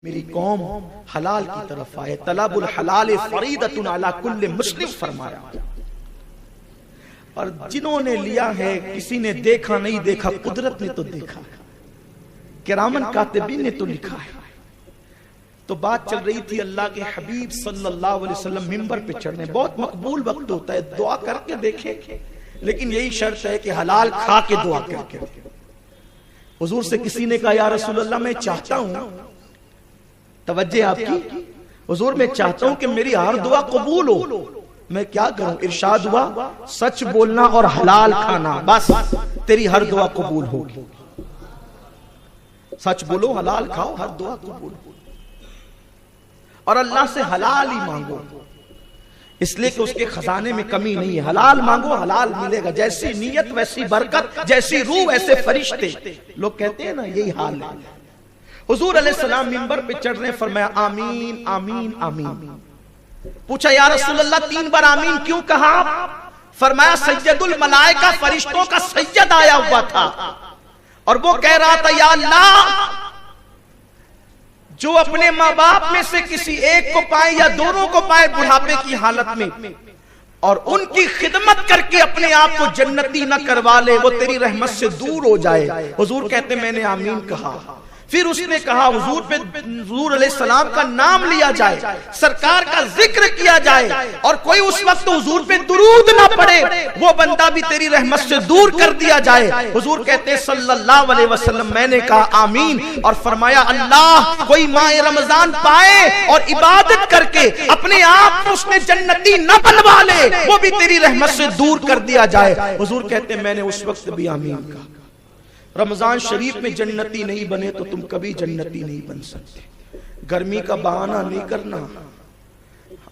میری قوم حلال کی طرف آئے. طلب الحلال فریضۃ علی کل مسلم فرمایا. اور جنہوں نے لیا ہے کسی نے دیکھا نہیں دیکھا، قدرت نے تو دیکھا، کرامن کاتبین نے تو لکھا ہے. تو بات چل رہی تھی اللہ کے حبیب صلی اللہ علیہ وسلم ممبر پہ چڑھنے. بہت مقبول وقت ہوتا ہے، دعا کر کے دیکھیں، لیکن یہی شرط ہے کہ حلال کھا کے دعا کر کے. حضور سے کسی نے کہا یا رسول اللہ میں چاہتا ہوں، توجہ آپ کی، حضور میں چاہتا ہوں کہ میری ہر دعا قبول ہو، میں کیا کروں؟ ارشاد ہوا سچ بولنا اور حلال کھانا، بس تیری ہر دعا قبول ہوگی. سچ بولو، حلال کھاؤ، ہر دعا قبول ہو. اور اللہ سے حلال ہی مانگو، اس لیے کہ اس کے خزانے میں کمی نہیں ہے. حلال مانگو، حلال ملے گا. جیسی نیت ویسی برکت، جیسی روح ویسے فرشتے. لوگ کہتے ہیں نا یہی حال ہے. حضور علیہ السلام منبر پہ چڑھ رہے، فرمایا آمین آمین آمین. پوچھا یا رسول اللہ 3 بار آمین کیوں کہا؟ فرمایا سید الملائکہ، فرشتوں کا سید آیا ہوا تھا اور وہ کہہ رہا تھا یا اللہ، جو اپنے ماں باپ میں سے کسی ایک کو پائے یا دونوں کو پائے بڑھاپے کی حالت میں اور ان کی خدمت کر کے اپنے آپ کو جنتی نہ کروا لے، وہ تیری رحمت سے دور ہو جائے. حضور کہتے میں نے آمین کہا. پھر اس نے کہا حضور پہ حضور علیہ السلام کا نام لیا جائے، سرکار کا ذکر کیا جائے، اور کوئی اس وقت حضور پہ درود نہ پڑے، وہ بندہ بھی تیری رحمت سے دور کر دیا جائے. حضور کہتے صلی اللہ علیہ وسلم میں نے کہا آمین، اور فرمایا اللہ کوئی ماہ رمضان پائے اور عبادت کر کے اپنے آپ کو اس نے جنتی نہ بنوا لے، وہ بھی تیری رحمت سے دور کر دیا جائے. حضور کہتے میں نے اس وقت بھی آمین کہا. رمضان شریف میں جنتی نہیں بنے تو تم کبھی جنتی نہیں بن سکتے. گرمی کا بہانہ نہیں کرنا،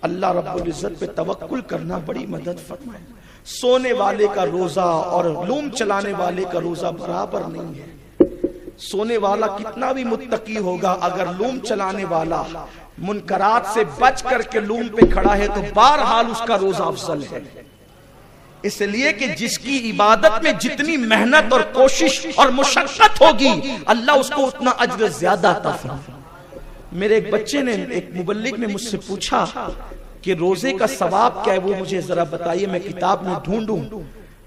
اللہ رب العزت پہ توکل کرنا، بڑی مدد فرمائے. سونے والے کا روزہ اور لوم چلانے والے کا روزہ برابر نہیں ہے. سونے والا کتنا بھی متقی ہوگا، اگر لوم چلانے والا منکرات سے بچ کر کے لوم پہ کھڑا ہے تو بہرحال اس کا روزہ افضل ہے. اس لیے کہ جس کی عبادت میں جتنی محنت اور کوشش اور مشقت ہوگی اللہ اس کو اتنا اجر زیادہ عطا فرمائے. میرے ایک بچے نے، ایک مبلغ نے مجھ سے پوچھا کہ روزے کا ثواب کیا ہے، وہ مجھے ذرا بتائیے، میں کتاب میں ڈھونڈوں.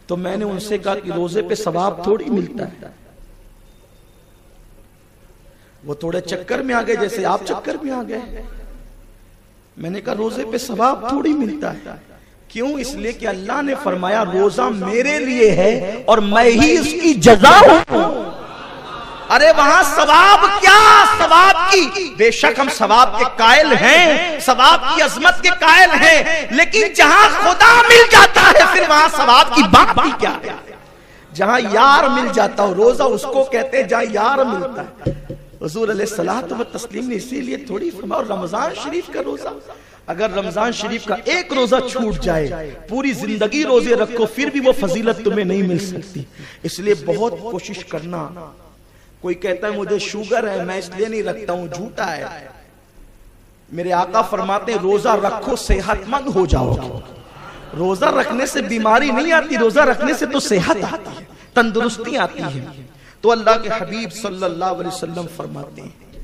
تو میں نے ان سے کہا کہ روزے پہ ثواب تھوڑی ملتا ہے. وہ تھوڑے چکر میں آ گئے جیسے آپ چکر میں آ گئے. میں نے کہا روزے پہ ثواب تھوڑی ملتا ہے. کیوں؟ اس لیے کہ اللہ نے فرمایا روزہ میرے لیے ہے اور میں ہی اس کی جزا ہوں. ارے وہاں ثواب کیا، ثواب کی بے شک ہم ثواب کے قائل ہیں، ثواب کی عظمت کے قائل ہیں، لیکن جہاں خدا مل جاتا ہے پھر وہاں ثواب کی بات بھی کیا ہے. جہاں یار مل جاتا ہو، روزہ اس کو کہتے ہیں جہاں یار ملتا ہے. حضور علیہ الصلوۃ والتسلیم نے اسی لیے تھوڑی فرمایا. رمضان شریف کا روزہ، اگر رمضان شریف کا ایک روزہ چھوٹ جائے، پوری زندگی روزے رکھو پھر بھی وہ فضیلت تمہیں نہیں مل سکتی. اس لیے بہت کوشش کرنا. کوئی کہتا ہے مجھے شوگر ہے میں اس لیے نہیں رکھتا ہوں، جھوٹا ہے. میرے آقا فرماتے ہیں روزہ رکھو صحت مند ہو جاؤ. روزہ رکھنے سے بیماری نہیں آتی، روزہ رکھنے سے تو صحت آتی ہے، تندرستی آتی ہے. تو اللہ کے حبیب صلی اللہ علیہ وسلم فرماتے ہیں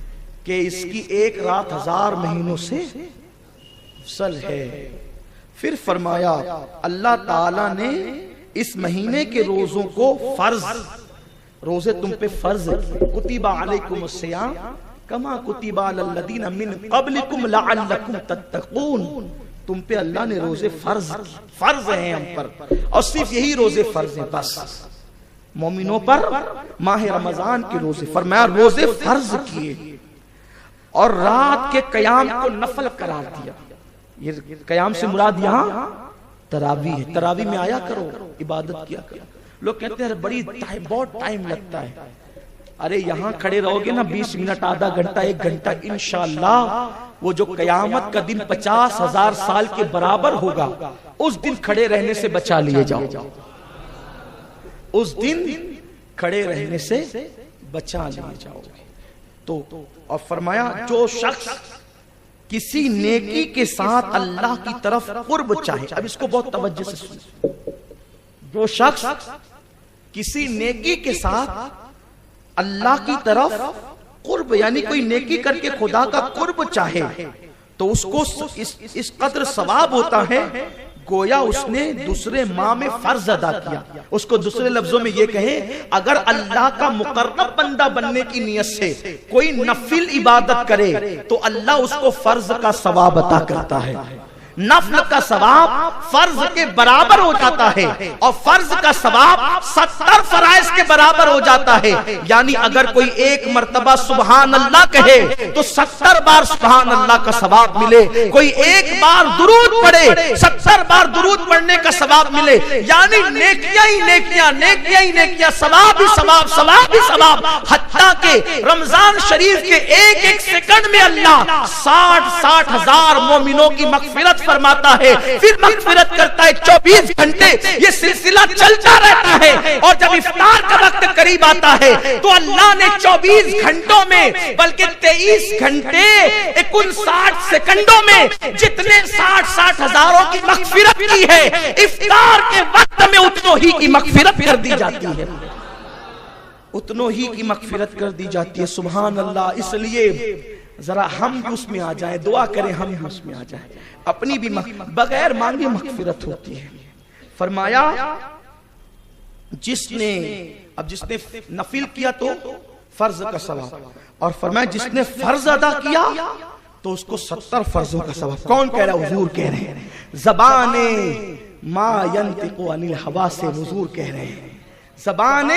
کہ اس کی ایک رات 1000 مہینوں سے افضل ہے. پھر فرمایا اللہ تعالیٰ نے اس مہینے کے روزوں کو فرض، روزے تم پہ فرض ہے. کتب علیکم الصیام کما کتب علی الذین من قبلکم لعلکم تتقون. تم پہ اللہ نے روزے فرض ہیں ہم پر، اور صرف یہی روزے فرض ہیں بس مومنوں پر. ماہ رمضان کے روزے فرمایا روزے فرض کیے اور رات کے قیام کو نفل قرار دیا. یہ قیام سے مراد یہاں تراویح ہے. تراویح میں آیا کرو، عبادت کیا کرو. لوگ کہتے ہیں بہت ٹائم لگتا ہے. ارے یہاں کھڑے رہو گے نا 20 منٹ، آدھا گھنٹہ، 1 گھنٹہ، انشاءاللہ وہ جو قیامت کا دن 50,000 سال کے برابر ہوگا، اس دن کھڑے رہنے سے بچا لیے جاؤ. اس دن کھڑے رہنے سے بچا لیے جاؤ گے. تو اور فرمایا جو شخص کسی نیکی کے ساتھ اللہ کی طرف قرب چاہے، اب اس کو بہت توجہ سے سنیں، جو شخص کسی نیکی کے ساتھ اللہ کی طرف قرب یعنی کوئی نیکی کر کے خدا کا قرب چاہے تو اس کو اس قدر ثواب ہوتا ہے گویا اس نے دوسرے ماہ میں فرض ادا کیا. اس کو دوسرے لفظوں میں یہ کہیں اگر اللہ کا مقرب بندہ بننے کی نیت سے کوئی نفل عبادت کرے تو اللہ اس کو فرض کا ثواب عطا کرتا ہے. نفل کا ثواب فرض کے برابر ہو جاتا ہے اور فرض کا ثواب 70 فرائض کے برابر ہو جاتا ہے. یعنی اگر کوئی ایک مرتبہ سبحان اللہ کہے تو 70 بار سبحان اللہ کا ثواب ملے. کوئی ایک بار درود پڑھے 70 بار درود پڑھنے کا ثواب ملے. یعنی نیکیاں ہی نیکیاں، نیکیاں ہی نیکیاں، ثواب ہی ثواب، ثواب ہی ثواب. حتیٰ کہ رمضان شریف کے ایک ایک سیکنڈ میں اللہ 60 ہزار مومنوں کی مغفرت فرماتا ہے، پھر مغفرت کرتا ہے. 24 گھنٹے یہ سلسلہ چلتا رہتا ہے اور جب افطار کا وقت قریب آتا ہے تو اللہ نے 24 گھنٹوں میں بلکہ 23 گھنٹے 59 سیکنڈوں میں جتنے 60 ہزاروں کی مغفرت کی ہے افطار کے وقت میں اتنوں ہی کی مغفرت کر دی جاتی ہے، اتنوں ہی کی مغفرت کر دی جاتی ہے. سبحان اللہ. اس لیے ذرا ہم بھی اس میں آ جائیں، دعا کریں ہم بھی اس میں آ جائیں. اپنی بھی بغیر مانگے مغفرت ہوتی ہے. فرمایا جس نے نفل کیا تو فرض کا ثواب، اور فرمایا جس نے فرض ادا کیا تو اس کو 70 فرضوں کا ثواب. کون کہہ رہا ہے؟ حضور کہہ رہے ہیں. زبان ما ینطق عن الہوا سے حضور کہہ رہے ہیں. زبان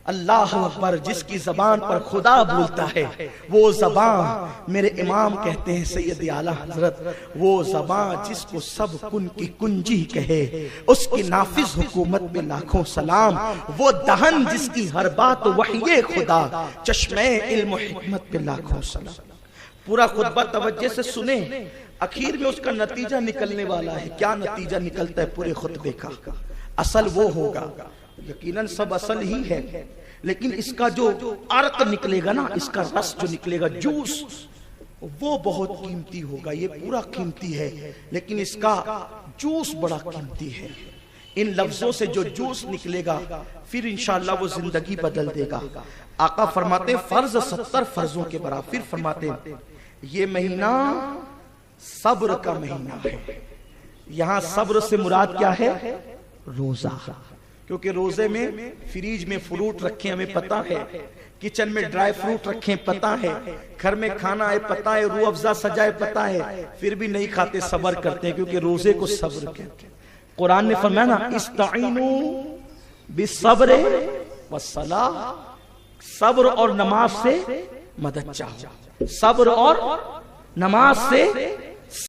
اللہ اکبر، جس کی زبان پر خدا بولتا ہے وہ زبان، میرے امام کہتے ہیں سید اعلیٰ حضرت، وہ زبان جس کو سب کن کی کنجی کہے اس کی نافذ حکومت میں لاکھوں سلام. وہ دہن جس کی ہر بات وحی خدا، چشمے علم و حکمت پہ لاکھوں سلام. پورا خطبہ توجہ سے سنیں، اخیر میں اس کا نتیجہ نکلنے والا ہے. کیا نتیجہ نکلتا ہے پورے خطبے کا؟ اصل وہ ہوگا، یقیناً سب اصل ہی ہے، لیکن اس کا جو عرق نکلے گا نا، اس کا رس جو نکلے گا، جوس، وہ بہت قیمتی ہوگا. یہ پورا قیمتی ہے لیکن اس کا جوس بڑا قیمتی ہے. ان لفظوں سے جو جوس نکلے گا پھر انشاءاللہ وہ زندگی بدل دے گا. آقا فرماتے فرض 70 فرضوں کے برابر. پھر فرماتے یہ مہینہ صبر کا مہینہ ہے. یہاں صبر سے مراد کیا ہے؟ روزہ. کیونکہ روزے میں فریج میں فروٹ رکھیں ہمیں پتا ہے، کچن میں ڈرائی فروٹ رکھیں پتا ہے، گھر میں کھانا ہے پتا ہے، روح افزا سجائے پتا ہے، پھر بھی نہیں کھاتے، صبر کرتے ہیں کیونکہ روزے کو صبر کہتے ہیں. قرآن نے فرمایا نا استعینوا بالصبر والصلاۃ، صبر اور نماز سے مدد چاہو، صبر اور نماز سے